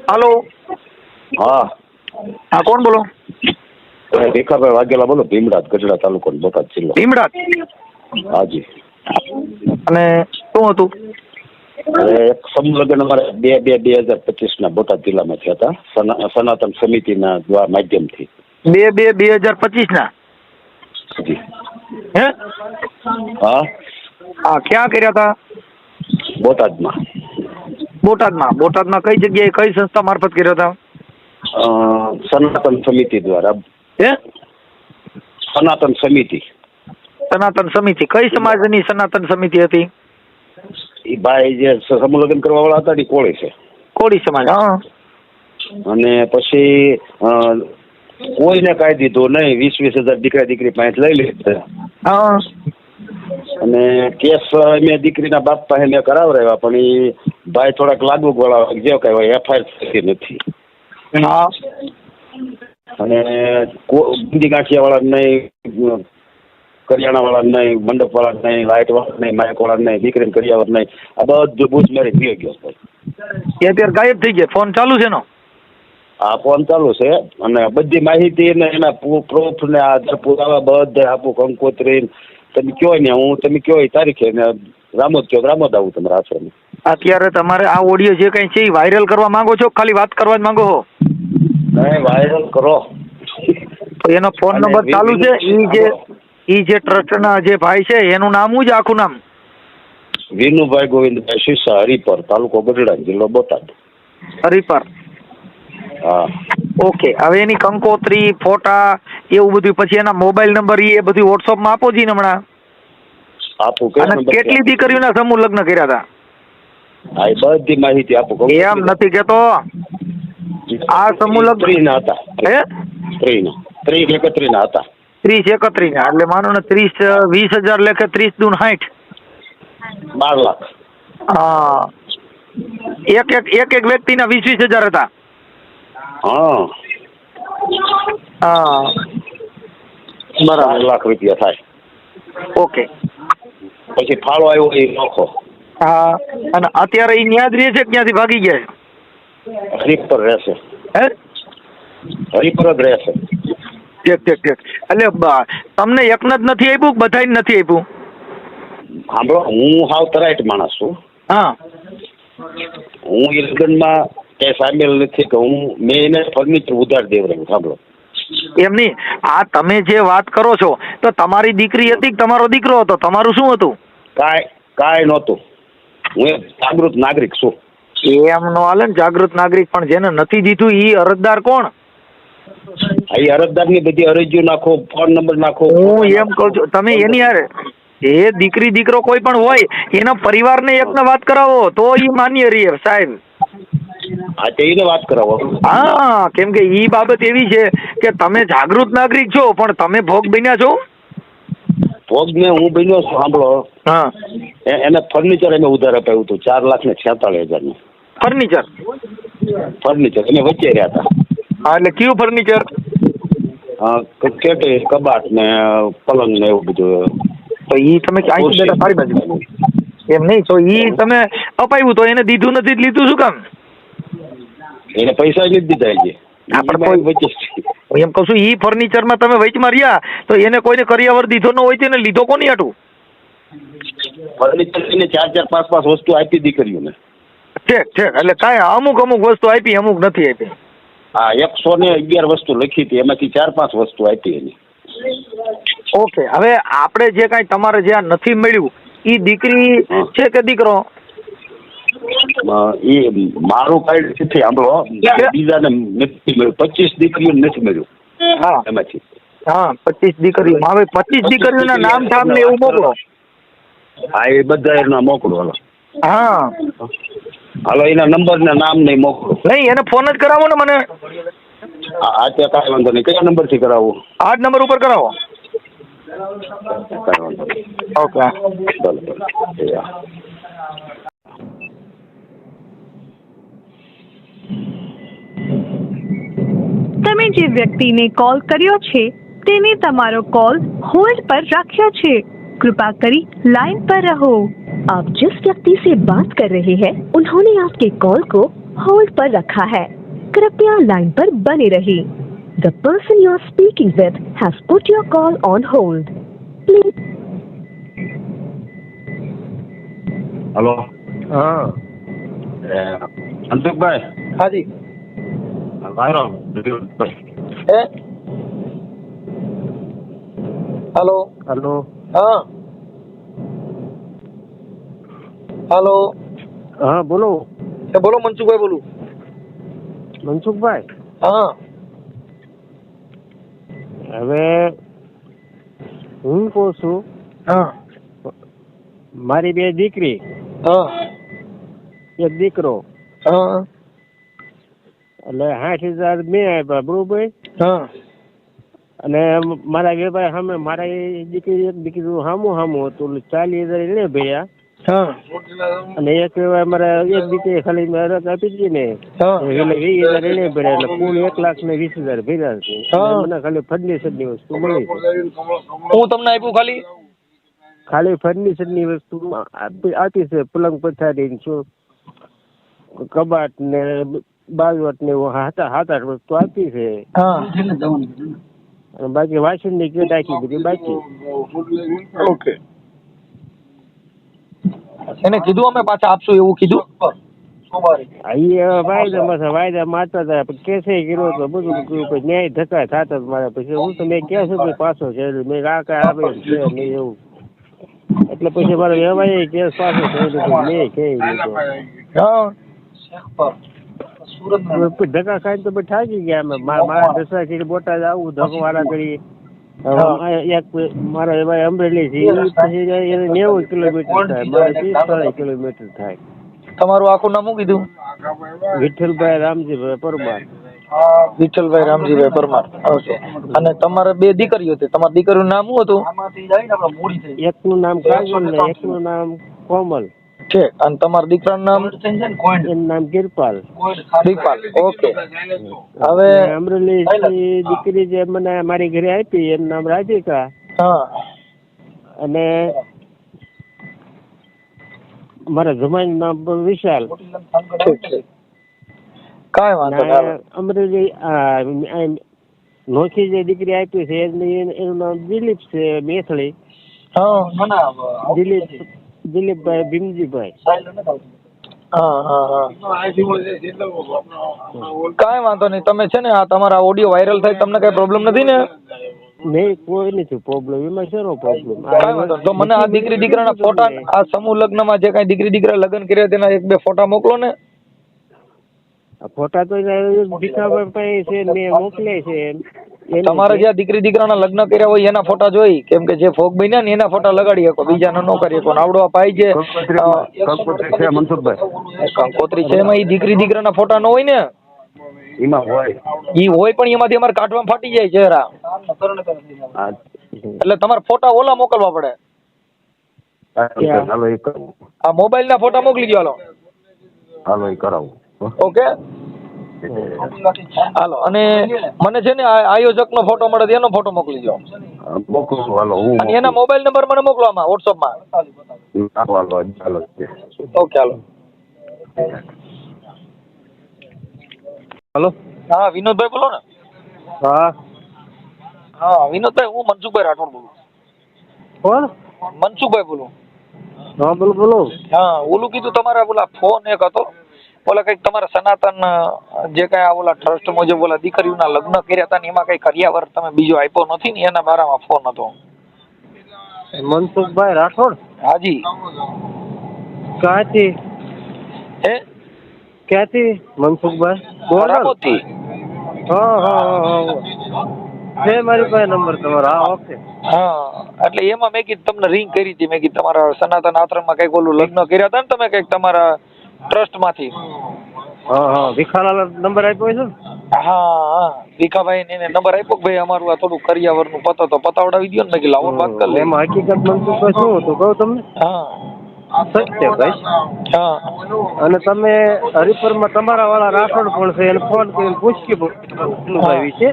હાલો. હા હા, કોણ બોલો? રેખાભાઈ વાઘેલા બોલો, ભીમડાદ, ગઢડા તાલુકો, બોટાદ જિલ્લો. ભીમડાદ. હાજી. અને શું હતું? એક સમૂહ લગ્ન અમારે 2/2/2025 બોટાદ જિલ્લામાં થયા હતા, સનાતન સમિતિના માધ્યમથી. 2/2/2025 જી. હે? હા, ક્યાં કર્યા હતા? બોટાદમાં. બોટાદમાં કઈ જગ્યાએ, કઈ સંસ્થા મારફત કર્યા હતા? સનાતન સમિતિ દ્વારા. હે? સનાતન સમિતિ. સનાતન સમિતિ કઈ સમાજની સનાતન સમિતિ હતી? એ ભાઈ જે સમૂહ લગ્ન કરવા વાળા હતા એ કોળી છે. કોળી સમાજ. હા. અને પછી કોઈને કાંઈ દીધું નહીં, 20,000 દીકરા દીકરી પાસે લઈ લીધા. હા. અને કેસ મેં દીકરીના બાપ પાસે મેં કરાવરાવ્યા, પણ એ ભાઈ થોડાક લાગુ ગોળા જે કઈ હોય FIR થતી નથી. હા. અને બુંદી ગાંઠિયા વાળા નહીં, કરિયાણા વાળા નહીં, મંડપ વાળા નહીં, લાઇટ વાળા નહીં, માઇક વાળા નહીં, દીકરીને કરિયાવર નહીં, આ બધું બૂચ મારી પી ગયો. એ અત્યારે ગાયબ થઈ ગયા. ફોન ચાલુ છે એનો? આ ફોન ચાલુ છે અને બધી માહિતી ને એના પ્રૂફ ને આધાર પુરાવા બધે આપું, કંકોત્રી તમે કયો ને હું, તમે કયો એ તારીખે ને રામોદ કયો રામોદ આવું તમારા આશ્રમે. અત્યારે તમારે આ ઓડિયો જે કઈ છે એ વાયરલ કરવા માંગો છો, ખાલી વાત કરવા જ માંગો છો? નહીં, વાયરલ કરો. તો એનો ફોન નંબર ચાલુ છે? ઈ જે ટ્રસ્ટના જે ભાઈ છે એનું નામ શું છે, આખું નામ? વિનુભાઈ ગોવિંદભાઈ શીશા, હરિપર, તાલુકો ગઢડા, જિલ્લો બોટાદ. હરિપર. હા. ઓકે. હવે એની કંકોત્રી, ફોટા એવું બધું, પછી એના મોબાઈલ નંબર એ બધું વોટ્સઅપમાં આપો જી હમણાં. આપું. અને કેટલી દીકરીઓના સમૂહ લગ્ન કર્યા હતા? હા, એ બધી માહિતી આપું. એમ નથી કેતો. આ સમૂહ લગ્ન સ્ત્રીના હતા. હે? સ્ત્રીના 30-31 હતા. 30-31 એટલે માનો ને 30-20,000 લેખે 30 દૂન 60. 12 લાખ. હા. એક વ્યક્તિના 20,000 હતા. હા. હા, બરાબર. 12 લાખ રૂપિયા થાય. ઓકે. પછી ફાળો આવ્યો એ નોખો. હા. અને અત્યારે એ ન્યાજ રહે છે, ક્યાંથી ભાગી ગયા છે? હરિપર રહેશે. હે? હરિપર જ રહેશે. ઠીક. એટલે તમને એકને જ નથી આપ્યું, બધાને નથી આપ્યું? સાંભળો, હું હાવ તરાઈટ માણસ છું. હા. હું એ લગ્નમાં કઈ સામેલ નથી કે મેં એને ફર્નિચર ઉધાર દેવડાવ્યું. સાંભળો, એમ નહીં. આ તમે જે વાત કરો છો તો તમારી દીકરી હતી કે તમારો દીકરો હતો? તમારું શું હતું? કાંઈ નહોતું. હું એક જાગૃત નાગરિક છું. એમ નો હાલે ને, જાગૃત નાગરિક. પણ જેને નથી દીધું એ અરજદાર કોણ? એ અરજદારની બધી અરજીઓ નાખો, ફોન નંબર નાખો. હું એમ કહું છું, તમે એની હારે એ દીકરી દીકરો કોઈ પણ હોય એના પરિવારને એકને વાત કરાવો તો એ માન્ય રહે સાહેબ. હા, તે એને વાત કરાવો. હા, કેમ કે ઈ બાબત એવી છે કે તમે જાગૃત નાગરિક છો પણ તમે ભોગ બન્યા છો. ભોગ ને હું બન્યો છું. સાંભળો, હા, એને ફર્નિચર એને ઉધાર અપાયું હતું 4,46,000 ફર્નિચર એને વચ્ચે રહ્યા હતા. હા, એટલે કયું ફર્નિચર? કેટી, કબાટ ને પલંગ ને એવું બધું. તો ઈ તમે અહીંથી બેઠા સારી બાજુ એમ નહીં, તો ઈ તમે અપાયું તો એને દીધું નથી, લીધું શું કામ? એને પૈસા જ દીધા છે. એમ કહું છું, ઈ ફર્નિચરમાં તમે વચમાં રહ્યા તો એને કોઈને કરિયાવર દીધો ન હોય તેને લીધો કોની હાટું? ફર્નિચર એને 4-4, 5-5 વસ્તુ આપી દીકરીઓને. ઠીક. એટલે કાંઈ અમુક વસ્તુ આપી, અમુક નથી આપી. હા, 111 વસ્તુ લખી હતી, એમાંથી 4-5 વસ્તુ આપી એની. ઓકે. હવે આપણે જે કાંઈ તમારે જ્યાં નથી મળ્યું ઈ દીકરી છે કે દીકરો? એ મારું કાર્ડ છે. સાંભળો, બીજાને નથી મળ્યું. 25 દીકરીઓને નથી મળ્યું. હા, એમાંથી. હા, 25 દીકરીઓ. હવે 25 દીકરીઓના નામ ઠામ ને એવું મોકલો. હા, એ બધા એના મોકલો. હાલો. હા, હાલો, એના નંબર ને નામ નહીં મોકલો. નહીં, એને ફોન જ કરાવો ને મને. હા, ત્યાં કાંઈ વાંધો નહીં. કયા નંબર થી કરાવવું? આ જ નંબર ઉપર કરાવો. કાંઈ વાંધો નહીં. ઓકે. ભલે. તમે જે વ્યક્તિને કોલ કર્યો છે તેને તમારો कॉल होल्ड पर राख्या છે। कृपा करी लाइन पर रहो। आप जिस व्यक्ति से बात कर रहे हैं उन्होंने आपके कॉल को होल्ड पर रखा है, कृपया लाइन पर बने रहिए। The person you are speaking with has put your call on hold, please. Hello હા અંશુભાઈ હાજી વાયરો હે हेलो હેલો हाँ हेलो હા બોલો बोलो मनसुख भाई बोलू મનસુખભાઈ हाँ હવે હું કહું છું हाँ મારી બે દીકરી हाँ એક દીકરો हाँ એટલે 60,000 મેં આપ્યા બરોબર हाँ અને મારા વેપાર સામે મારા દીકરી એક દીકરીનું સામું હતું 40,000 એને ભર્યા हाँ અને એક મારા એક દીકરી ખાલી રકમ આપી દીધી ને हाँ એટલે 20,000 એને ભર્યા એટલે કુલ 1,20,000 ભર્યા છે હા. મને ખાલી ફર્નિચરની વસ્તુ મળી છે હું તમને આપ્યું ખાલી ખાલી ફર્નિચરની વસ્તુ આપી છે પલંગ પથારી શું કબાટ ને બાજવટ ને એવું હાથ આઠ વસ્તુ આપી છે હા અને બાકી વાસણની કીટ આખી બધી બાકી ઓકે એને કીધું અમે પાછા આપશું એવું કીધું વાયદા મારતા હતા પણ કેસે કર્યો તો બધું કોઈ ન્યાય ધક્કા થતા મારા પછી હું તો મેં ક્યાં સુધી પાછો છે મેં આ કાંઈ આવે છે નહીં એવું એટલે પછી મારો વ્યવહાર કેસ પાછો થઈ લીધો મેં કહી લીધો હા ધક્કા ખાઈને તો પછી થાકી ગયા અમે મારા દસરા થી બોટાદ આવું ધકવાળા કરી એક મારા એવા અમરેલી છે પછી 90 કિલોમીટર થાય મારે 30 કિલોમીટર થાય તમારું આખું નામ શું કીધું વિઠ્ઠલભાઈ રામજીભાઈ પરમાર વિઠ્ઠલભાઈ રામજીભાઈ પરમાર ઓકે અને તમારે બે દીકરીઓ હતી તમારી દીકરીનું નામ શું હતું એકનું નામ કાજલ ને એકનું નામ કોમલ છે અને તમારા દીકરાનું નામ એનું નામ કિરપાલ દીપાલ ઓકે હવે અમરેલી દીકરી જે મને મારી ઘરે આપી એનું નામ રાધિકા હા અને મારા જમાઈનું નામ વિશાલ ઠીક છે કાંઈ વાંધો નહીં અમરેલી નોખી જે દીકરી આપી છે એનું નામ દિલીપ છે મેથળી હા દિલીપભાઈ ભીમજીભાઈ હા હા હા કાંઈ વાંધો નહીં તમે છે ને આ તમારા ઓડિયો વાયરલ થાય તમને કઈ પ્રોબ્લેમ નથી ને નહીં કોઈ નથી પ્રોબ્લેમ એમાં શેનો પ્રોબ્લેમ કાંઈ વાંધો નહીં. તો મને આ દીકરી દીકરાના ફોટા આ સમૂહ લગ્નમાં જે કાંઈ દીકરી દીકરા લગ્ન કર્યા તેના એક બે ફોટા મોકલો ને ફોટા તો ભીખાભાઈ પાસે છે મેં મોકલ્યા છે તમારે જ્યાં દીકરી દીકરાના લગ્ન કર્યા હોય એના ફોટા જોઈ કેમ કે જે ફોક બન્યા ને એના ફોટા લગાડી શકો બીજાના ન કરી શકો આવડો આ પાઈ છે કંકોત્રી છે એમાં ઈ દીકરી દીકરાના ફોટા ન હોય ને એમાં હોય ઈ હોય પણ એમાંથી અમારે કાઢવામાં ફાટી જાય ચહેરા એટલે તમારે ફોટા ઓલા મોકલવા પડે હાલો એ કરાવું આ મોબાઈલ ના ફોટા મોકલી દો હાલો એ કરાવું ઓકે હાલો અને મને છે ને આયોજક નો ફોટો મળે એનો ફોટો મોકલી દો મોકલું હાલો હું અને એના મોબાઈલ નંબર મને મોકલો આમાં વોટ્સઅપમાં હાલો ઓકે હાલો હલો હા વિનોદભાઈ બોલો ને હા હા વિનોદભાઈ હું મનસુખભાઈ રાઠોડ બોલું કોણ મનસુખભાઈ બોલું હા બોલો હા ઓલું કીધું તમારા ઓલા ફોન એક હતો ઓલા કઈક તમારા સનાતન જે કઈ આ ઓલા ટ્રસ્ટ મુજબ ઓલા દીકરીઓના લગ્ન કર્યા હતા ને એમાં કઈ કર્યાવર તમે બીજો આપ્યો નથી ને એના બારામાં ફોન હતો મનસુખભાઈ રાઠોડ હાજી ક્યાંથી હે ક્યાંથી મનસુખભાઈ રામોથી હા છે મારી પાસે નંબર તમારો હા ઓકે હા એટલે એમાં મેં કીધું તમને રિંગ કરી હતી મેં કીધું તમારા સનાતન આશ્રમમાં કઈક ઓલું લગ્ન કર્યા હતા ને તમે કઈક તમારા ટ્રસ્ટ માંથી હા ભીખાલાલ નંબર આપ્યો છે ને હા ભીખાભાઈ ને એને નંબર આપ્યો કે ભાઈ અમારું આ થોડું કરિયાવર નું પતો તો પતાવડાવી દો ને મેં કીધું લાવો ને વાત કરી લે એમાં હકીકત મનસુખભાઈ શું હતું કહું તમને હા સત્ય ભાઈ હા અને તમે હરિપુરમાં તમારા વાળા રાઠોડ પણ છે એને ફોન કરીને પૂછકી વિશે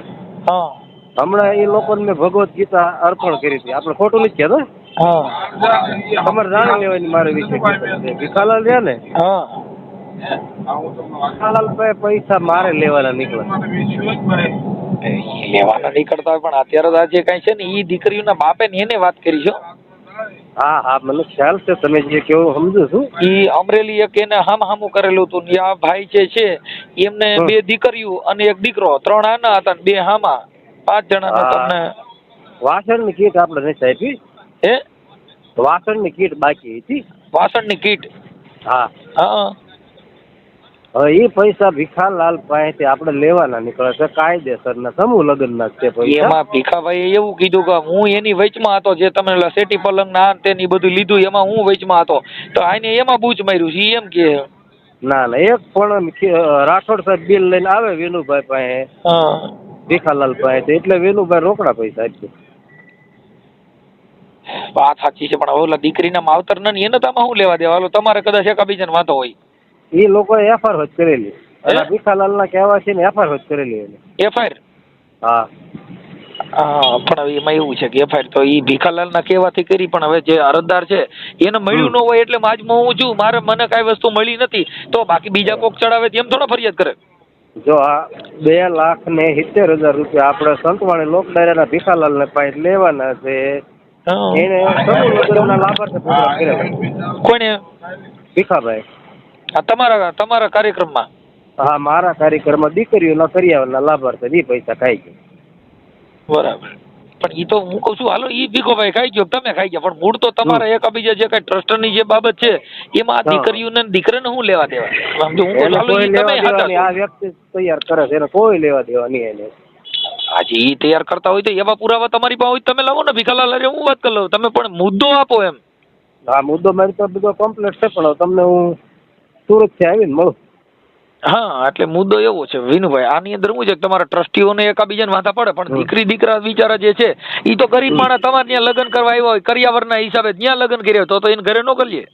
હા હમણાં એ લોકોને મેં ભગવદ ગીતા અર્પણ કરી હતી આપણે ખોટું નથી કહેતો હા તમારે જાણી લેવાની મારે વિશે ભીખાલાલ રહ્યા ને હા વિઠ્ઠલાલભાઈ પૈસા મારે લેવાના નીકળે. લેવાના નીકળતા હોય પણ અત્યારે તો આ જે કાંઈ છે ને એ દીકરીઓના બાપે ને એને વાત કરી છે. હા હા મને ખ્યાલ છે તમે જે કેવું સમજુ છું. ઈ અમરેલી એક એને હામું કરેલું હતું ને આ ભાઈ જે છે એમને 2 દીકરીઓ અને 1 દીકરો, 3 આના હતા ને 2 હામા, 5 જણાને તમને વાસણની કીટ આપણે નથી આપી. હે વાસણની કીટ બાકી હતી. વાસણની કીટ. હા હા હવે એ પૈસા ભીખાલાલ પાસેથી આપણે લેવાના નીકળે છે કાયદેસરના સમૂહ લગ્નના જ તે પૈસા. એમાં ભીખાભાઈએ એવું કીધું કે હું એની વચમાં હતો, જે તમે સેટી પલંગ ના તેની બધું લીધું એમાં હું વચમાં હતો, તો આને એમાં બૂચ માર્યું છે એમ કે. ના ના એક પણ રાઠોડ સાહેબ બિલ લઈને આવે વિનુભાઈ પાસે, ભીખાલાલ પાસે, એટલે વિનુભાઈ રોકડા પૈસા આપી. વાત સાચી છે પણ ઓલા દીકરીના માવતર ને એને તો આમાં શું લેવા દેવા? હાલો તમારે કદાચ એકાબીજાને વાંધો હોય. એ લોકોએ એફઆર જ કરેલી અને ભીખાલાલના કહેવા છે ને એફઆર જ કરેલી એને. એફઆઈઆર? હા હા પણ હવે એમાં એવું છે કે એફઆઈઆર તો એ ભીખાલાલના કહેવાથી કરી, પણ હવે જે અરજદાર છે એને મળ્યું ન હોય એટલે આજમાં હું છું મને કાંઈ વસ્તુ મળી નથી તો બાકી બીજા કોક ચડાવે એમ થોડો ફરિયાદ કરે. જો આ 2,70,000 રૂપિયા આપણે સંતવાણી લોકડાયરાના ભીખાલાલને પાસે લેવાના છે. એને સમૂહ લગ્નના લાભાર્થી પ્રોગ્રામ કર્યા. કોને? ભીખાભાઈ. તમારા કાર્યક્રમમાં? હા મારા કાર્યક્રમમાં દીકરીઓના કરિયાવરના લાભાર્થી એ પૈસા ખાઈ ગયો. બરાબર. પણ ઈ તો હું કહું છું હાલો ઈ ભીખોભાઈ ખાઈ ગયો, તમે ખાઈ ગયા, પણ મૂળ તો તમારા એકાબીજા જે કઈ ટ્રસ્ટની જે બાબત છે એમાં આ દીકરીઓને દીકરાને શું લેવા દેવા? સમજો હું કહું હાલો ઈ તમે હતા. આ વ્યક્તિ તૈયાર કરે છે એને કોઈ લેવા દેવા નહીં એને. આજે ઈ તૈયાર કરતા હોય તો એવા પુરાવા તમારી પાસે હોય તમે લાવો ને ભીખાલાલ, અરે હું વાત કરી લઉં, તમે પણ મુદ્દો આપો એમ. હા મુદ્દો મારી તો બધો કમ્પ્લીટ છે પણ તમને હું સુરતથી આવીને મળું. હા એટલે મુદ્દો એવો છે વિનુભાઈ, આની અંદર શું છે કે તમારા ટ્રસ્ટીઓને એકાબીજાને વાંધા પડે, પણ દીકરી દીકરા બિચારા જે છે ઈ તો ગરીબ માણસ તમારે ત્યાં લગ્ન કરવા આવ્યા હોય કરિયાવરના હિસાબે ત્યાં લગ્ન કર્યા તો એને ઘરે ન કરીએ.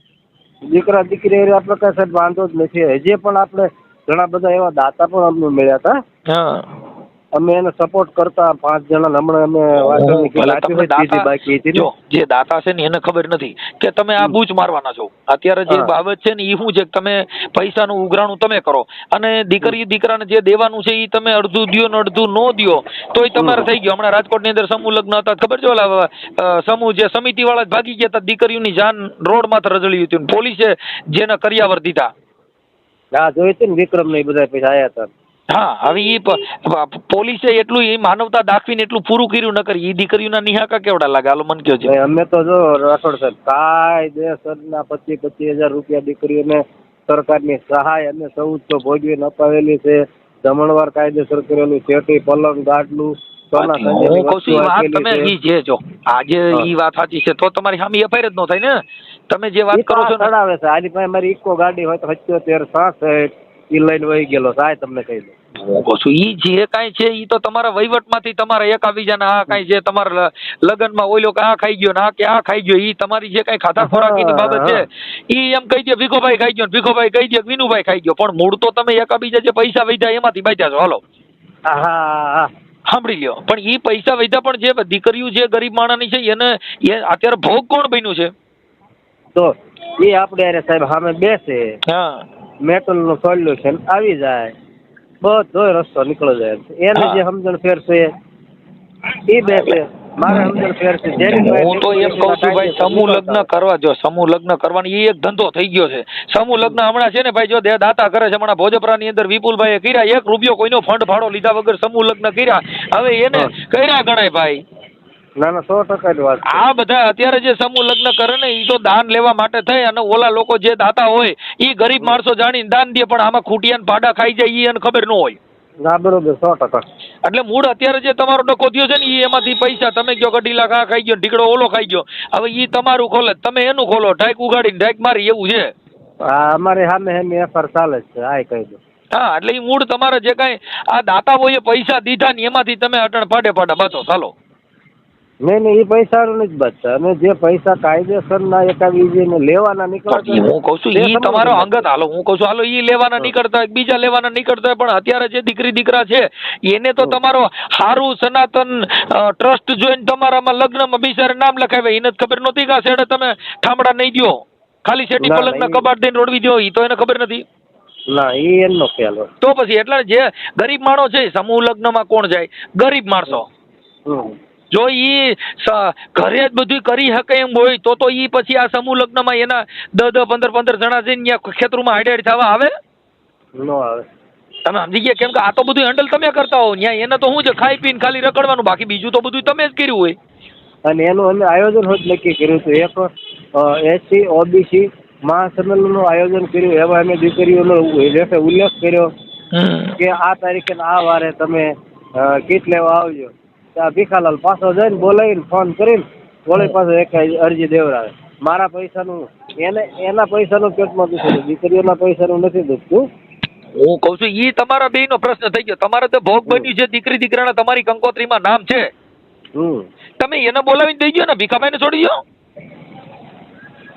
દીકરા દીકરી આપણે કઈ સાહેબ વાંધો જ નથી. હજી પણ આપણે ઘણા બધા એવા દાતા પણ અમને મળ્યા હતા. હા અમે એને સપોર્ટ કરતા 5 જણા હમણાં અમે વાસણની કીટ આપી હોય બીજી બાકી હતી. જો જે દાતા છે ને એને ખબર નથી કે તમે આ બૂચ મારવાના છો. અત્યારે જે બાબત છે ને એ શું છે કે તમે પૈસાનું ઉઘરાણું તમે કરો અને દીકરી દીકરાને જે દેવાનું છે એ તમે અડધું દ્યો ને અડધું નો દ્યો તોય તમારે થઈ ગયો. હમણાં રાજકોટની અંદર સમૂહ લગ્ન હતા ખબર છે, ઓલા સમૂહ જે સમિતિ વાળા ભાગી ગયા હતા, દીકરીઓની જાન રોડ માં રજળી હતી, પોલીસે જેને કરિયાવર દીધા. હા જોઈ છે ને વિક્રમ ને બધા પૈસા આયા હતા. હા હવે એ પોલીસે એટલું એ માનવતા દાખવીને એટલું પૂરું કર્યું ન કરી. એ દીકરીઓના નિહાકા કેવડા લાગે હાલો મન કયો છે? અમે તો જો રાઠોડ સાહેબ કાયદેસરના 25,000 રૂપિયા દીકરીઓને સરકારની સહાય અને 1400 ભોજવીને અપાવેલી છે. જમણવાર કાયદેસર કરેલું, શેટી પલંગ ગાડલું સોના હું કહું છું વાત તમે ઈ જે જો આજે ઈ વાત સાચી છે તો તમારી સામે એફઆઈઆર જ ન થાય ને. તમે જે વાત કરો છો ને ચડાવે છે. આની પાસે મારી ઇકો ગાડી હોય તો 77 ઈ લઈને વહી ગયેલો સાહેબ તમને કહી દઉં. હું કહું છું ઈ જે કાંઈ છે ઈ તો તમારા વહીવટમાંથી તમારા એકાબીજાના આ કાંઈ જે તમારા લગ્નમાં ઓલો કે આ ખાઈ ગયો ને આ કે આ ખાઈ ગયો, ઈ તમારી જે કાંઈ ખાધા ખોરાકીની બાબત છે ઈ એમ કહી દે ભીખોભાઈ ખાઈ ગયો, ભીખોભાઈ કહી દે વિનુભાઈ ખાઈ ગયો, પણ મૂળ તો તમે એકાબીજા જે પૈસા વૈધા એમાંથી બાજ્યા છો. હાલો હા સાંભળી લ્યો, પણ ઈ પૈસા વૈધા પણ જે દીકરીઓ જે ગરીબ માણસની છે એને અત્યારે ભોગ કોણ બન્યું છે? તો એ આપણે અરે સાહેબ સામે બેસે, હા મેટલનું સોલ્યુશન આવી જાય, બધો રસ્તો નીકળી જાય. એને જે સમજણ ફેર છે એ બેસે, મારે સમજણ ફેર છે. હું તો એમ કહું છું ભાઈ સમૂહ લગ્ન કરવા, જો સમૂહ લગ્ન કરવાની એ એક ધંધો થઈ ગયો છે. સમૂહ લગ્ન હમણાં છે ને ભાઈ જો દાતા કરે છે, હમણાં ભોજપરાની અંદર વિપુલભાઈએ કર્યા, 1 રૂપિયો કોઈનો ફંડ ફાળો લીધા વગર સમૂહ લગ્ન કર્યા. હવે એને કર્યા ગણાય ભાઈ. ના ના 100% ની વાત. આ બધા અત્યારે જે સમૂહ લગ્ન કરે ને એ તો દાન લેવા માટે થઈ, અને ઓલા લોકો જે દાતા હોય એ ગરીબ માણસો જાણીને દાન દે, પણ આમાં ખૂટિયાને પાડા ખાઈ જાય એ એને ખબર ન હોય. ના બરોબર 100%. એટલે મૂળ અત્યારે જે તમારો ડકો થયો છે ને એ એમાંથી પૈસા તમે કયો કઢીલા ખા ખાઈ ગયો, ઢીકડો ઓલો ખાઈ ગયો, હવે એ તમારું ખોલે તમે એનું ખોલો, ઢાઈક ઉગાડીને ઢાઈક મારી એવું છે. હા અમારે સામે એફઆર ચાલે છે આ કહી દો. હા એટલે એ મૂળ તમારે જે કાંઈ આ દાતાઓએ પૈસા દીધા ને એમાંથી તમે અટણ પાડે બચો. ચાલો નહીં એ પૈસા નથી બચતા, અને જે પૈસા કાયદેસરના એકાબીજીને લેવાના નીકળતા હું કહું છું ઈ તમારો અંગત હાલો, હું કહું છું હાલો ઈ લેવાના નીકળતા હોય, બીજા લેવાના નીકળતા હોય, પણ અત્યારે જે દીકરી દીકરા છે એને તો તમારો હારું સનાતન ટ્રસ્ટ જોઈને તમારામાં લગ્નમાં બિચારે નામ લખાવે, એને જ ખબર નહોતી કે છેડે તમે ઠામડા નહીં દો, ખાલી શેટી પલંગના કબાટ દઈને રોડવી દો, ઈ તો એને ખબર નથી. ના એ એમનો ખ્યાલ હોય. તો પછી એટલે જે ગરીબ માણસો છે સમૂહ લગ્નમાં કોણ જાય? ગરીબ માણસો. જો ઈ ઘરે જ બધું કરી શકે એમ હોય તો ઈ પછી આ સમૂહ લગ્નમાં એના 10-15 જણા જઈને ત્યાં ખેતરમાં હાડેડ થવા આવે? નો આવે. તમે સમજી ગયા? કેમ કે આ તો બધું હેન્ડલ તમે કરતા હો. ત્યાં એને તો શું છે, ખાઈ પીને ખાલી રખડવાનું, બાકી બીજું તો બધું તમે જ કર્યું હોય. અને એનું અમે આયોજન હોત નક્કી કર્યું હતું. એક SC OBC મહાસંમેલનનું આયોજન કર્યું. એમાં અમે દીકરીઓનો ઉલ્લેખ કર્યો કે આ તારીખે આ વારે તમે કીટ લેવા આવજો. ત્યાં ભીખાલાલ પાછો જઈને બોલાવીને ફોન કરીને વળી પાછો એક અરજી દેવડાવે. મારા પૈસાનું એના પૈસાનું પેટમાં દુખે, દીકરીઓના પૈસાનું નથી દુખતું. હું કઉ છું ઈ તમારા બેયનો પ્રશ્ન થઈ ગયો. તમારે તો ભોગ બન્યું છે, દીકરી દીકરાના તમારી કંકોત્રીમાં નામ છે. તમે એને બોલાવીને દઈ ગયો ને, ભીખાભાઈને છોડી દો.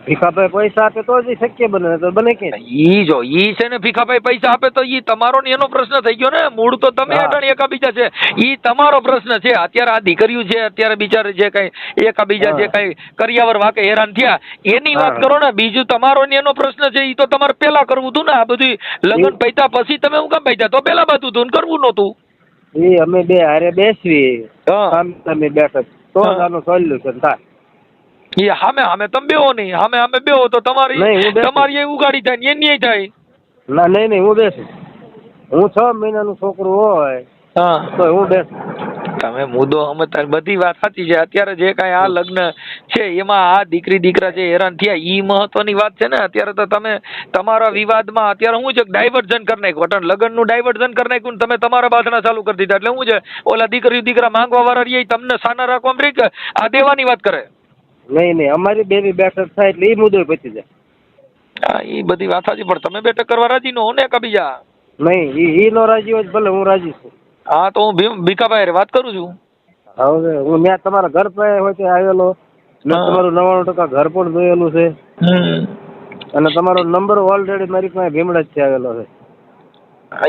ભીખાભાઈ પૈસા આપે તો જ શક્ય બને, તો બને કે ઈ જો ઈ છે ને ભીખાભાઈ પૈસા આપે તો ઈ તમારો ને એનો પ્રશ્ન થઈ ગયો ને. મૂળ તો તમે અટાણ એકાબીજા છે, ઈ તમારો પ્રશ્ન છે. અત્યારે આ દીકરીઓ છે, અત્યારે બિચારે જે કઈ એકાબીજા જે કઈ કરિયાવર વાકે હેરાન થયા એની વાત કરો ને. બીજું તમારો ને એનો પ્રશ્ન છે, ઈ તો તમારે પેલા કરવું હતું ને. આ બધું લગ્ન પૈતા પછી તમે હું કામ પૈતા? તો પેલા બધું હતું કરવું નતું. એ અમે બે હારે બેસવી, તમે બેઠક તો આનું સોલ્યુશન થાય. એ હામે તમે બેહો નહીં, હામે બેહો તો તમારી એ ઉગાડી થાય ને એની થાય. ના નહીં હું બેસું. હું 6 મહિનાનું છોકરું હોય તો હું બેસું. તમે મુદ્દો સમજતા, બધી વાત સાચી છે. અત્યારે જે કાંઈ આ લગ્ન છે એમાં આ દીકરી દીકરા જે હેરાન થયા ઈ મહત્વની વાત છે ને. અત્યારે તો તમે તમારા વિવાદમાં અત્યારે શું છે, ડાયવર્ઝન કરી નાખ્યું. લગ્નનું ડાયવર્ઝન કરી નાખ્યું ને તમે તમારા બાથણા ચાલુ કરી દીધા. એટલે શું છે, ઓલા દીકરી દીકરા માંગવા વાળા રહી તમને સાના રાખવા રહી કે આ દેવાની વાત કરે. નહીં અમારી બેની બેઠક થાય એટલે એ મુદ્દો પતી જાય. હા એ બધી વાત સાચી, પણ તમે બેઠક કરવા રાજી નો ને કબીજા? નહીં ઈ નો રાજી હોય ભલે, હું રાજી છું. હા તો હું ભીખાભાઈ વાત કરું છું. હવે હું ત્યાં તમારા ઘર પાસે હોય ત્યાં આવેલો, તમારું 99% ઘર પણ જોયેલું છે અને તમારો નંબર ઓલરેડી મારી પાસે ભીમડા જ આવેલો છે.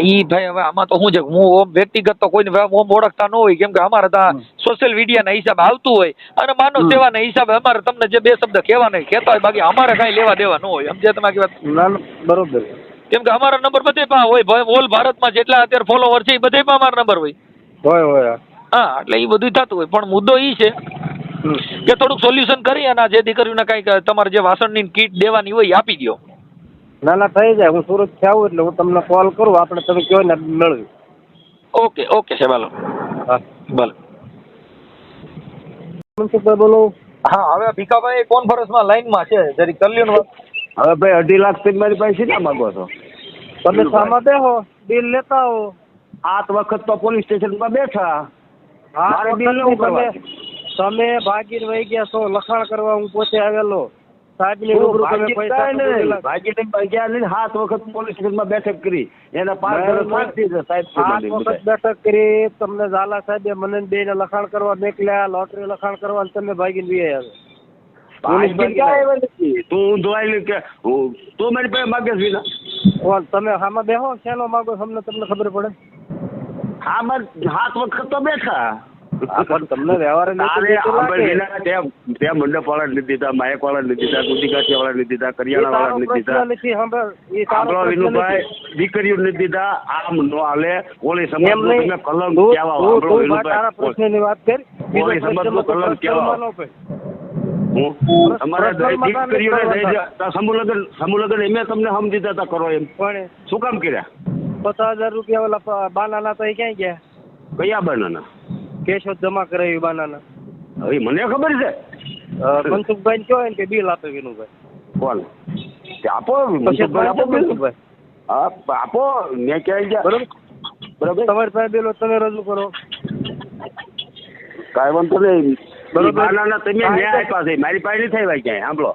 ઈ ભાઈ હવે આમાં તો શું છે, હું વ્યક્તિગત તો કોઈને ઓળખતા ન હોય, કેમ કે અમારે તો સોશિયલ મીડિયાના હિસાબે આવતું હોય અને માનવ સેવાના હિસાબે અમારે તમને જે 2 શબ્દ કહેવા નહીં કહેતા હોય, બાકી અમારે કઈ લેવા દેવા ન હોય. સમજ્યા તમે વાત? ના બરોબર. કેમ કે અમારા નંબર બધે પા હોય, ઓલ ભારતમાં જેટલા અત્યારે ફોલોવર છે એ બધે પણ અમારા નંબર હોય. હા એટલે એ બધું થતું હોય. પણ મુદ્દો ઈ છે કે થોડુંક સોલ્યુશન કરી અને જે દીકરીઓને કઈક તમારે જે વાસણની કીટ દેવાની હોય એ આપી દો. ના થઈ જાય. હું સુરત થી આવું એટલે હું તમને કોલ કરું, આપણે તમે કહો ને મેળવી. ઓકે છે ભલે. ભલે. બોલો. હા હવે ભીખાભાઈ કોન્ફરન્સમાં લાઈનમાં છે, જરી કરી લ્યો. હવે ભાઈ 2.5 લાખ તમે મારી પાસે ના માંગો છો? તમે સામા બેહો, બિલ લેતા હો. 8 વખત તો પોલીસ સ્ટેશનમાં બેઠા. મારે બિલ નું તમે ભાગીને વહી ગયા છો લખાણ કરવા. હું પોતે આવેલો. સાહેબની રૂબરૂ તમે પૈસા ભાગી ગયા નહીં. 7 વખત પોલીસ સ્ટેશનમાં બેઠક કરી. એના 5 વર્ષ સાહેબ 8 વખત બેઠક કરી. તમને ઝાલા સાહેબે મને બેને લખાણ કરવા મોકલ્યા, લોટરી લખાણ કરવા, તમે ભાગીને બી આવ્યા. તું જોવાયેલું કે તું મારી પાસે માગે છે? તમે હામાં બેહો, શેનો માગો તમને ખબર પડે? હા 7 વખત તો બેઠા. પણ તમને વ્યવહાર ત્યાં મંડપ વાળા નથી દીધા, માયક વાળા નથી દીધા, ગુદીકાઠિયા વાળા નથી દીધા, કરિયાણા વાળા નથી દીધા, વિનુભાઈ દીકરીઓ નથી દીધા. આમ નો હાલે. ઓલી સમાજ તમે કલમ કેવા પ્રશ્નની વાત કરી, ઓલી સમાજ નો કલમ કેવા અમારા દીકરીઓને સમૂહ લગ્ન એમ તમને હમ દીધા હતા કરો એમ. પણ શું કામ કર્યા? 50,000 રૂપિયા ઓલા બાનાના તો એ ક્યાં ગયા? કયા બાનાના? કેશોદ જમા કરાવી બાનાના. હવે મને ખબર છે. મનસુખભાઈ કયો કે બિલ આપે વિનુભાઈ? કોણ આપો? મનસુખભાઈ આપો. મેં ક્યાં ગયા? બરોબર તમારી પાસે બિલ તમે રજૂ કરો. કાંઈ વાંધો નહીં. બાનાના તમે ન્યાય આપ્યા છે, મારી પાસે નહીં થાય ક્યાંય. સાંભળો,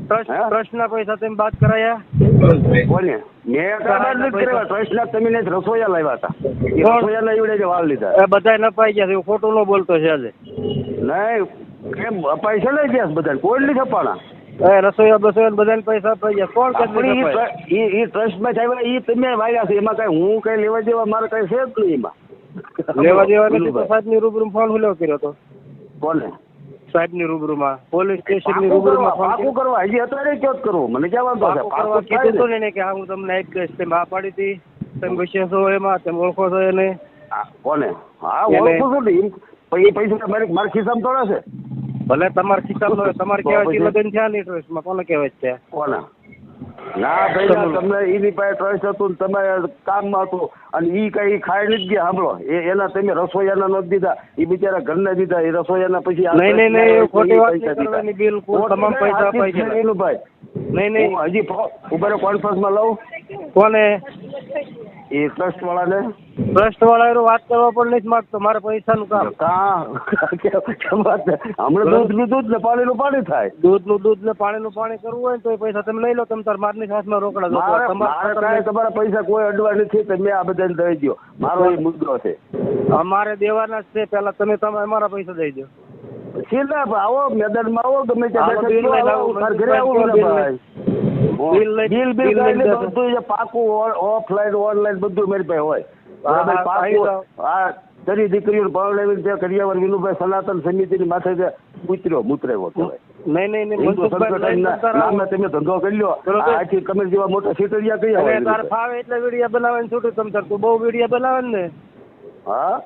ટ્રસ્ટના પૈસા તમે બાદ કરાયા? કોને? મેં ટ્રસ્ટના તમે રસોઈયા લાવ્યા હતા. રસોઈયા લાવી જે વાળ લીધા બધા નપાઈ ગયા છે. ખોટું ન બોલતો છે આજે. નહીં પૈસા લઈ ગયા બધા. કોઈ નહીં છપાણા. રસોઈયા બધાને પૈસા અપાઈ ગયા. કોણ એ ટ્રસ્ટમાં થયા એ તમે વાગ્યા છે. એમાં કઈ હું કઈ લેવા દેવા મારે કઈ છે જ નહીં. એમાં લેવા દેવા નથી તો સાહેબની રૂબરૂ ફોન હુલ્યો કર્યો હતો. કોને? સાહેબની રૂબરૂમાં, પોલીસ સ્ટેશનની રૂબરૂમાં ફોન પાકું કરવા હજી અત્યારે કયો જ કરવું? મને ક્યાં વાંધો છે? કરવા પાકું કીધું થાય હતું ને. ને કે હા હું તમને એક દઈશ, તેમ હા પાડી હતી. તમે વિશે છો એમાં, તમે ઓળખો છો એને? હા, કોને? હા, એને- ઓળખું છું ને. એ પૈસા મારા ખિસ્સામાં થોડા છે. ભલે તમારા ખિસ્સામાં હોય, તમારે તો કહેવાય પછી? લગ્ન થયા નહીં ટ્રસ્ટમાં, કોને કહેવાય છે? કોના? ના ભાઈ ના, તમને એની પાસે ટ્રસ્ટ હતું ને તમે કામમાં હતું અને ઈ કઈ ખાઈ નથી ગયા. સાંભળો, એના તમે રસોઈયાના નથી દીધા, એ બિચારા ઘરને દીધા. એ રસોઈયાના પછી આ નહીં, નહીં, નહીં, એવું ખોટી વાત પૈસા નહીં દીધા. કરવાની, બિલકુલ ખોટી તમામ નહીં, પૈસા સાચી અપાઈ જ છે ગયા. વિનુભાઈ. નહીં, નહીં, હું હજી ઉભા કોન્ફરન્સમાં લઉં કોને? એ ટ્રસ્ટ વાળાને. ટ્રસ્ટ વાળા એનો વાત કરવા પણ નથી માંગતો, મારે પૈસાનું કામ. હમણાં દૂધનું દૂધ ને પાણીનું પાણી થાય. દૂધનું દૂધ ને પાણીનું પાણી કરવું હોય ને તો એ પૈસા તમે લઈ લો. તમે તાર મારની હાથમાં રોકડા દો. મારે કાંઈ તમારા પૈસા કોઈ અડવા નથી. તમે આ બધાને દઈ દો. મારો એ મુદ્દો છે. અમારે દેવાના જ છે. પેલા તમે અમારા પૈસા દઈ દો. સીધા આવો મેદાનમાં આવો, ગમે ત્યાં આવો, બેઠા બિલ લઈને આવો, આવો, તાર ઘરે આવો બિલ ને ભાઈ. બિલ લઈ- બિલ બિલ કાંઈ લઈને નહીં, બધું જે પાકું ઓફલાઈન ઓનલાઈન બધું મારી પાસે હોય. હા, બરાબર, હા, પાકું. આવી હા, તરી દીકરીઓ પરણાવીને ત્યાં કરિયાવર વિનુભાઈ સનાતન સમિતિની માથે જે મુતરેવો કહેવાય. નહીં, નહીં, નહીં, હિન્દુ મનસુખભાઈ લઈને સંગઠનના તમતાર આવો. નામે તમે ધંધો કરી લો. બરોબર. આથી તમે જેવા મોટા સીટરિયા કઈ અને તાર હોય? ફાવે એટલે વિડીયા બનાવીને છૂટું તમ તાર. તું બહુ વિડીયા બનાવે ને હા,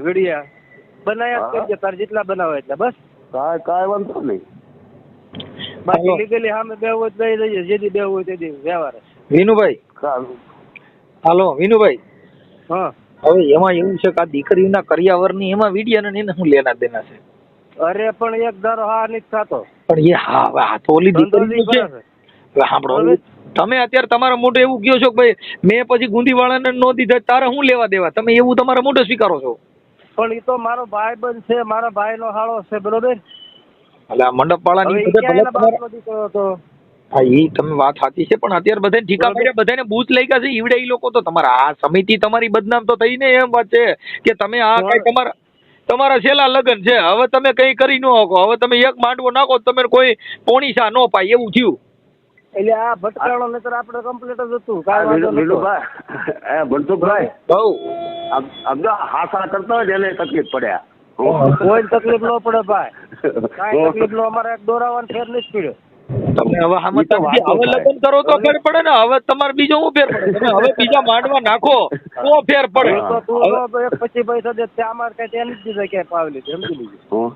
વિડીયા બનાવ્યા જ કરજે, તાર જેટલા બનાવે એટલે બસ. કાંઈ વાંધો નહીં. બાકી લીગલી સામે બે હોય તો દઈ દઈએ, જેથી બે હોય તેથી વ્યવહાર. વિનુભાઈ, હાલો વિનુભાઈ, હા, હવે એમાં એવું છે કે આ દીકરીઓના કરિયાવરની એમાં વિડિયા ને એને શું લેના દેના છે? અરે પણ એક ધારો હા નથી થતો. પણ એ હા, હવે આ તો ઓલી દીકરી છે. હવે સાંભળો, હવે- તમે અત્યારે તમારા મોઢે એવું કહો છો કે ભાઈ મેં પછી ગુંદી વાળાને નો દીધા, તારે શું લેવા દેવા? તમે એવું તમારા મોઢે સ્વીકારો છો. પણ એ તો મારો ભાઈબંધ છે, મારા ભાઈનો હાળો છે, બરોબર. એટલે આ મંડપ વાળાની હવે ઈ બધે ક્યાં ભલે એના તમારા- બાપનો દીકરો હતો? હા, એ તમે વાત સાચી છે, પણ અત્યારે બધાને ઠીકા પડ્યા, બધાને બૂથ લઈ ગયા છે. ઈવડે ઈ લોકો તો તમારા આ સમિતિ તમારી બદનામ તો થઈ ને. એમ વાત છે કે તમે આ કઈ તમારા છેલ્લા લગ્ન છે, હવે તમે કઈ કરી ન શકો. હવે તમે એક માંડવો નાખો તો તમે કોઈ પોણીસા ન પાય એવું થયું. એટલે આ ભટકાણો નતર આપણે કમ્પ્લીટ જ હતું. કાંઈ વાંધો નતો. વિનુભાઈ, મનસુખભાઈ, બહુ આમ તો હાસા કરતા હોય ને એને તકલીફ પડે. કોઈ તકલીફ ન પડે ભાઈ, કાંઈ તકલીફ નો. અમારે એક દોરાવાનો ફેર નથી પડ્યો. તમે હવે સમજતા નથી. હવે લગ્ન કરો તો ફેર પડે ને. હવે તમારે બીજો શું ફેર પડે? તમે હવે બીજા માંડવા નાખો તો ફેર પડે. તો તું જો એક પછી પૈસા દે ત્યાં અમારે કઈ ત્યાં નથી દીધા, ક્યાંય પાવેલી સમજી લીધું.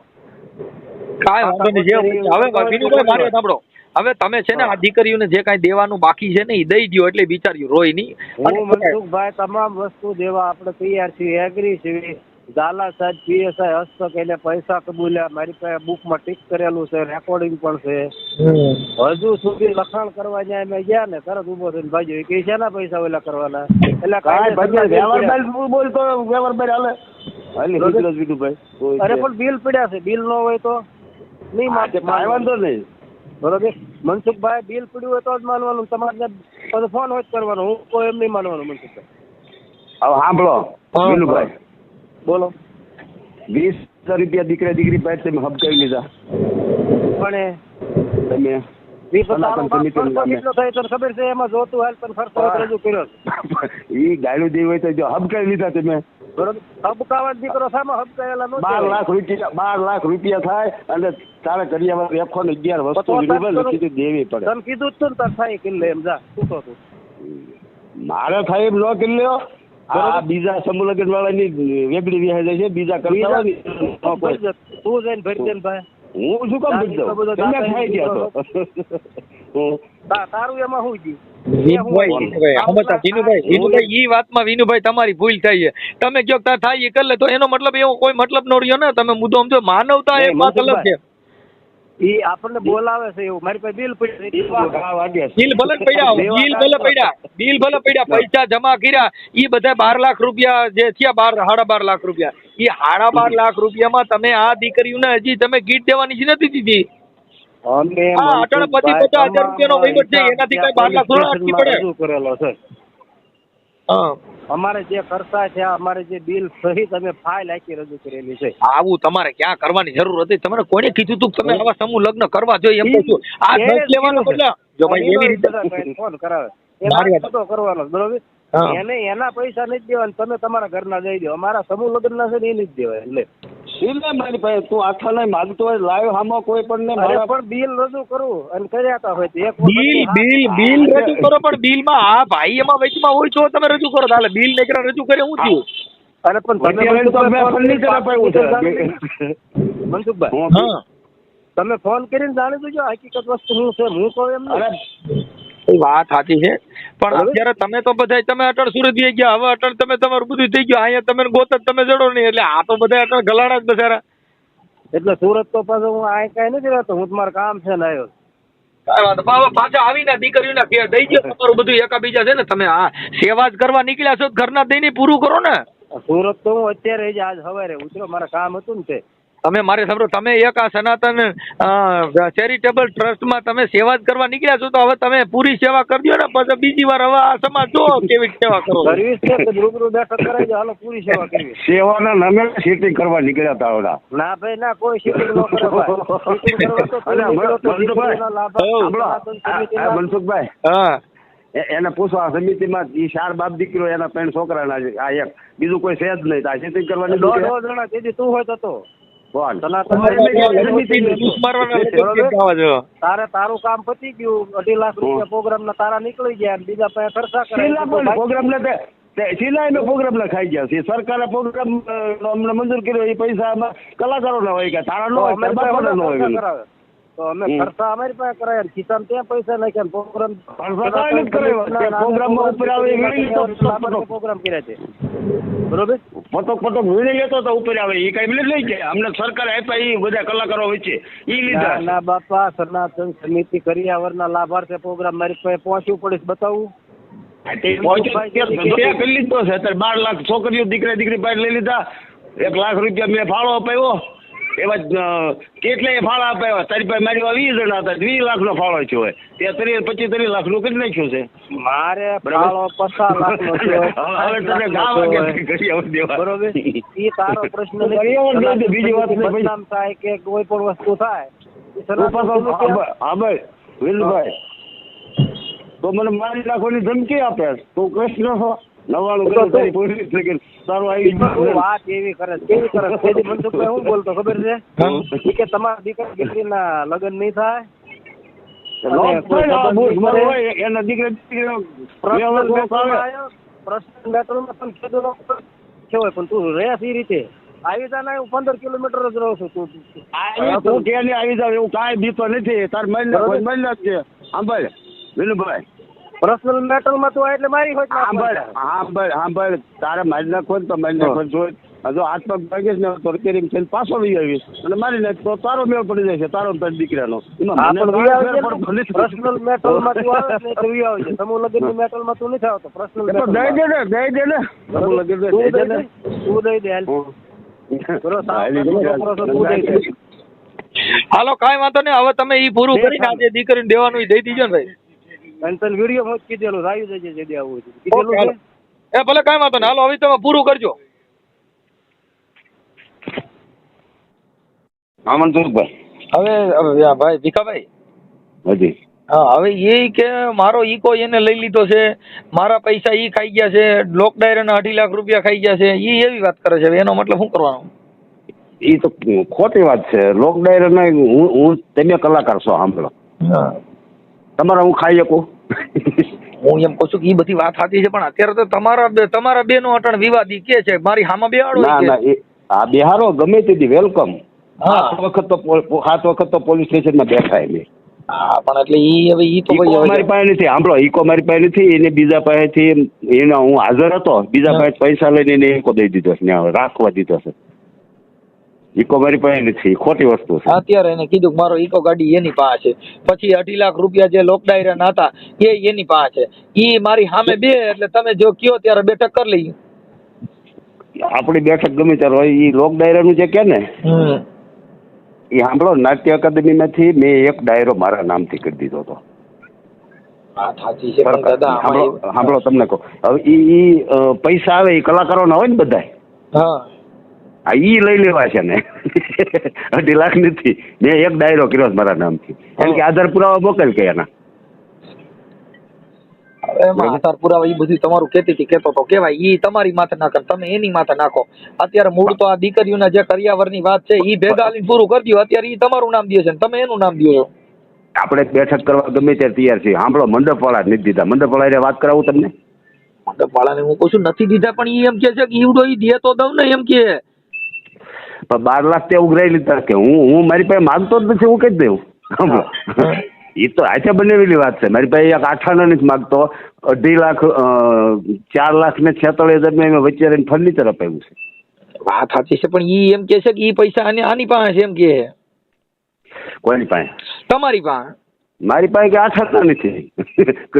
કાંઈ વાંધો નહીં. હવે વિનુભાઈ મારે સાંભળો, હવે તમે છે ને આ દીકરીઓને જે કાંઈ દેવાનું બાકી છે ને એ દઈ દો, એટલે બિચારી રોય નહીં. હું મનસુખભાઈ તમામ વસ્તુ દેવા આપણે તૈયાર છીએ, એગ્રી છીએ. ઝાલા સાહેબ પીએસઆઈ હસ્તક એને પૈસા કબૂલ્યા, મારી પાસે બુકમાં ટીક કરેલું છે, રેકોર્ડિંગ પણ છે. હજુ સુધી લખાણ કરવા જાય મેં ગયા ને તરત ઉભો થઈને ભાઈ કે શેના પૈસા ઓલા કરવાના? એટલે અરે પણ બિલ પડ્યા છે, બિલ ન હોય તો નહીં વાંધો નહીં. બરોબર. મનસુખભાઈ બિલ પડ્યું હોય તો જ માનવાનું, તમારે ફોન હોય જ કરવાનો. હું કોઈ એમ નહીં માનવાનું. મનસુખભાઈ હવે સાંભળો વિનુભાઈ, બોલો. 20,000 રૂપિયા દીકરી પાસે તમે હબકાવી લીધા. પણ તમે કેટલો થાય તને ખબર છે? એમાં જોતું હાલ તને ખર્ચો રજૂ કર્યો. ઈ ગાયલું દેવી હોય તો જો હબકાવી લીધા તમે. બરોબર. હબકાવા દીકરો સામા હબકાયેલા નો 12 લાખ રૂપિયા થાય અને તારે કર્યા રેખો ને 11 વસ્તુ વિનુભાઈ દેવી પડે. તમે કીધું જ તું ને તાર થાય કિલ્લે એમ જા શું તો તું મારે થાય એમ ન કરી લ્યો. આ બીજા સમૂહલગ્ન વાળાની વેગડી વિહાય જાય છે. બીજા કરતા હોય તું જઈને ભરી દે ને ભાઈ. હું શું કામ ભરી દઉં? તમે ખાઈ ગયા તો તારું એમાં શું ગયું? વિનુભાઈ ઈ વાતમાં વિનુભાઈ તમારી ભૂલ થઈ છે. તમે કયો થાય એ કરી લે તો એનો મતલબ એવો કોઈ મતલબ ન રહ્યો ને. તમે મુદ્દો સમજો, માનવતા એક વાત અલગ છે. ઈ આપણને બોલાવે છે એવું. મારી પાસે બિલ પડ્યું, બિલ ભલે પડ્યા, બિલ ભલે પડ્યા, પૈસા જમા કર્યા. ઈ બધા 12 લાખ રૂપિયા જે થયા, 12.5 લાખ રૂપિયા, ઈ 12.5 લાખ રૂપિયામાં તમે આ દીકરીઓને હજી તમે કીટ દેવાની જ નથી દીધી. અટલ 50,000 રૂપિયાનો વહીવટ છે, એનાથી કઈ 12 લાખ થોડા અટકી પડે. કરેલો છે. અમારે જે કરતા છે અમારે જે બિલ સહિત અમે ફાઇલ આખી રજૂ કરેલી છે. આવું તમારે ક્યાં કરવાની જરૂર હતી? તમારે કોને કીધું તું તમે આવા સમૂહ લગ્ન કરવા જોઈએ? એમ કહું આ નથી લેવાનું. જો ભાઈ એવી રીતે ફોન કરાવે એનો કરવાનો બરોબર. એને એના પૈસા નથી દેવાના, તમે તમારા ઘરના દઈ દો. અમારા સમૂહ લગ્ન ના છે ને એ નથી દેવાય. એટલે એટલે મારી પાસે તું આખા નહીં માગતો હોય લાઈવ હામાં કોઈ પણ ને અરે પણ બિલ રજૂ કરું અને કર્યા હતા હોય તો એક વખત બિલ રજૂ કરો, પણ બિલમાં આ ભાઈ એમાં વચમાં હોય તો તમે રજૂ કરો. તાલે બિલ નકરા રજૂ કરે શું થયું? અરે પણ તમે ફર્નિચર અપાયું છે મનસુખભાઈ, હા, તમે ફોન કરીને જાણી દેજો હકીકત વસ્તુ શું છે. હું કહું એમ નહીં. એ વાત સાચી છે, પણ અત્યારે તમે તો બધા તમે અટલ સુરત થઈ ગયા, હવે અટલ તમે તમારું બધું થઈ ગયું, અહીંયા તમે ગોત જ તમે જડો નહીં, એટલે આ તો બધા અટલ ગલાડા જ બચારા. એટલે સુરત તો પાછું હું આ કઈ નથી રહેતો, હું તમારું કામ છે ને આવ્યો. કાંઈ વાંધો નહીં. હવે પાછા આવીને દીકરીઓને દઈ ગયો તમારું બધું એકાબીજા છે ને, તમે આ સેવા જ કરવા નીકળ્યા છો, ઘરના દઈને પૂરું કરો ને. સુરત તો હું અત્યારે જ આજ સવારે ઉતરો, મારા કામ હતું ને તે. તમે મારે સાંભળો, તમે એક આ સનાતન ચેરિટેબલ ટ્રસ્ટમાં તમે સેવા જ કરવા નીકળ્યા છો, તો હવે તમે પૂરી સેવા કરી દો ને, પછી બીજી વાર હવે આ સમાજ જો કેવી સેવા કરો. સર્વિસ છે તો રૂબરૂ બેઠક કરાવી દો, હાલો પૂરી સેવા કરવી. સેવાના નામે સીટિંગ કરવા નીકળ્યા હતા ઓલા. ના ભાઈ ના, કોઈ શિપિંગ ન કરે ભાઈ. શિપિંગ કરવા તો તમે નીકળો તો શિપિંગના લાભ મનસુખભાઈ, હા, એને પૂછો આ સમિતિમાં ઈ 4 બાપ દીકરો એના 3 છોકરાના છે, આ એક બીજું કોઈ છે જ નહીં. આ સીટિંગ કરવાની 2 જણા તેથી તું હોય તો કોણ તારે તારું કામ પતી ગયું, 2.5 લાખ રૂપિયા પ્રોગ્રામ ના તારા નીકળી ગયા, બીજા પાસે ખર્ચા કરે. પ્રોગ્રામ ને સિલાઈ નો પ્રોગ્રામ ને ખાઈ ગયા છે. સરકારે પ્રોગ્રામ અમને મંજૂર કર્યો, એ પૈસા કલાકારો ના હોય કે તારા નો હોય, તો અમે ખર્ચા અમારી પાસે કરાય, ખિસ્સામાં ત્યાં પૈસા નાખ્યા, પ્રોગ્રામ પ્રોગ્રામ કર્યા છે. બરોબર, પતક વીણી લેતો તો ઉપર આવે, એ કઈ લઈ ગયા અમને સરકારે આપ્યા, એ બધા કલાકારો વચ્ચે ઈ લીધા. ના બાપા, સનાતન સમિતિ કરિયાવરના લાભાર્થે પ્રોગ્રામ મારી પાસે પહોંચ્યું પડીશ, બતાવું. કરી લીધો છે અત્યારે 12 લાખ છોકરીઓ દીકરી પાસે લઈ લીધા. 1 લાખ રૂપિયા મેં ફાળો અપાયો, એવા કેટલાય ફાળા અપાયા. તારી પાસે મારી 20 જણા હતા, 20 લાખનો ફાળો થયો હોય, ત્યાં 25-30 લાખનું કરી નાખ્યું છે. મારે ફાળો 50 લાખનો થયો. હવે તને ગાવા બરોબર, એ તારો પ્રશ્ન બીજી વાત બદનામ થાય કે કોઈ પણ વસ્તુ થાય. હા ભાઈ વિનુભાઈ, તો મને મારી નાખવાની ધમકી આપે, તું કૃષ્ણ છો 99 તારું આવી વાત એવી કરે કેવી મનસુખભાઈ હું બોલતો ખબર છે કે તમારા દીકરીના લગ્ન નહીં થાય, એના દીકરી પ્રશ્ન મેટરમાં પણ ખેડૂતો હોય, પણ તું રહ્યા એ રીતે આવી જા ને. હું 15 કિલોમીટર જ રહું છું. તું ક્યાં આવી જાવ એવું કાંઈ દીતો નથી. તાર મહિને છે. સાંભળ વિનુભાઈ, પર્સનલ મેટરમાં તું એટલે મારી હોય. સાંભળ તારે મારી નાખો ને તો મારી નાખો, જો હાથ પગ ભાગીશ ને તો કેરી થઈને પાછો લઈ આવીશ અને મારી નાખ તો તારો મેળ પડી જાય છે, તારો તારી દીકરાનો. પર્સનલ મેટલમાં તું આવે ને તો આવે છે, સમૂહ લગ્નની મેટલમાં તું નથી આવતો. પર્સનલ દઈ દે ને સમૂહ લગ્ન દઈ દે ને, તું દઈ દે. હાલો કાંઈ વાંધો નહીં, હવે તમે ઈ પૂરું કરીને આજે દીકરીને દેવાનું ઈ દઈ દીજો ને ભાઈ. અને તને વિડીયો માં કીધેલું આવી જજે જે દેવું છે. એ ભલે કાંઈ વાંધો નહીં, હાલો હવે તમે પૂરું કરજો. હા મનસુખભાઈ, હવે ભાઈ ભીખાભાઈ, હજી હા, હવે એ કે મારો ઈકો એને લઈ લીધો છે, મારા પૈસા ઈ ખાઈ ગયા છે, લોક ડાયરાના 2.5 લાખ રૂપિયા ખાઈ ગયા છે, ઈ એવી વાત કરે છે. એનો મતલબ શું કરવાનો? એ તો ખોટી વાત છે. લોક ડાયરાના હું તમે કલાકાર છો, સાંભળો, તમારા હું ખાઈ શકું? હું એમ કહું છું કે એ બધી વાત સાચી છે, પણ અત્યારે તો તમારા બે નો અટણ વિવાદી કે છે, મારી હામાં બેહાડો. ના આ બિહારો ગમે તેથી વેલકમ. 7 વખત તો પોલીસ સ્ટેશનમાં બેઠા એમ. હા, પણ એટલે ઈ હવે ઈ તો મારી પાસે નથી. સાંભળો, ઈકો મારી પાસે નથી, એને બીજા પાસેથી એના હું હાજર હતો, બીજા પાસે પૈસા લઈને એને ઈકો દઈ દીધો છે, રાખવા દીધો છે. ઈકો મારી પાસે નથી, ખોટી વસ્તુ છે. અત્યારે એને કીધું કે મારો ઈકો ગાડી એની પાસે છે, પછી 2.5 લાખ રૂપિયા જે લોક ડાયરા હતા એ એની પાસે છે. ઈ મારી સામે બે, એટલે તમે જો કયો ત્યારે બેઠક કરી લઈએ. આપણી બેઠક ગમે ત્યારે હોય. ઈ લોક ડાયરાનું જે કે ને એ સાંભળો, નાટ્ય અકાદમી માંથી મેં એક ડાયરો મારા નામથી કરી દીધો હતો. સાંભળો તમને કહો, હવે ઈ પૈસા આવે એ કલાકારો ના હોય ને બધા, હા, ઈ લઈ લેવા છે ને. 2.5 લાખ નથી, મેં એક ડાયરો કર્યો મારા નામથી. એમ કે આધાર પુરાવા મોકલ કે એના. એમાં આધાર પુરાવા ઈ બધું તમારું કેતો તો કેવાય ઈ તમારી માથે નાખે તમે એની માથે નાખો. અત્યારે મૂળ તો આ દીકરીઓના જે કરિયાવરની વાત છે ઈ ભેગા આલીને પૂરું કરી દો. અત્યારે ઈ તમારું નામ દે છે ને તમે એનું નામ દો છો. આપણે બેઠક કરવા ગમે ત્યારે તૈયાર છીએ. સાંભળો, મંડપવાળા નથી દીધા. મંડપવાળા વાત કરાવું તમને? મંડપવાળાને હું કહું છું નથી દીધા, પણ ઈ એમ કે છે કે ઈવડો ઈ દે તો દઉં ને એમ કે. પણ 12 લાખ તે ઉઘરાઈ લીધા કે હું મારી પાસે માંગતો જ નથી, હું કહી દઉં. સાંભળો, એ તો હાથે બનેલી વાત છે. મારી પાસે એક આઠાના નથી માગતો. 2.5 લાખ 4 લાખ ને 46,000 મેં વચ્ચે રહીને ફર્નિચર અપાવ્યું છે. વાત સાચી છે, પણ ઈ એમ કે છે કે ઈ પૈસા આની પાસે છે એમ કે. કોઈની પાસે? તમારી પાસે. મારી પાસે કે આઠાના નથી.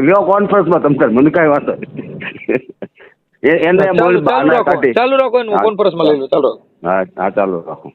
લ્યો કોન્ફરન્સમાં તમતાર, મને કાંઈ વાંધો એને ચાલુ રાખો, કોન્ફરન્સમાં લઈ લો. ચાલો. હા ચાલો રાખો.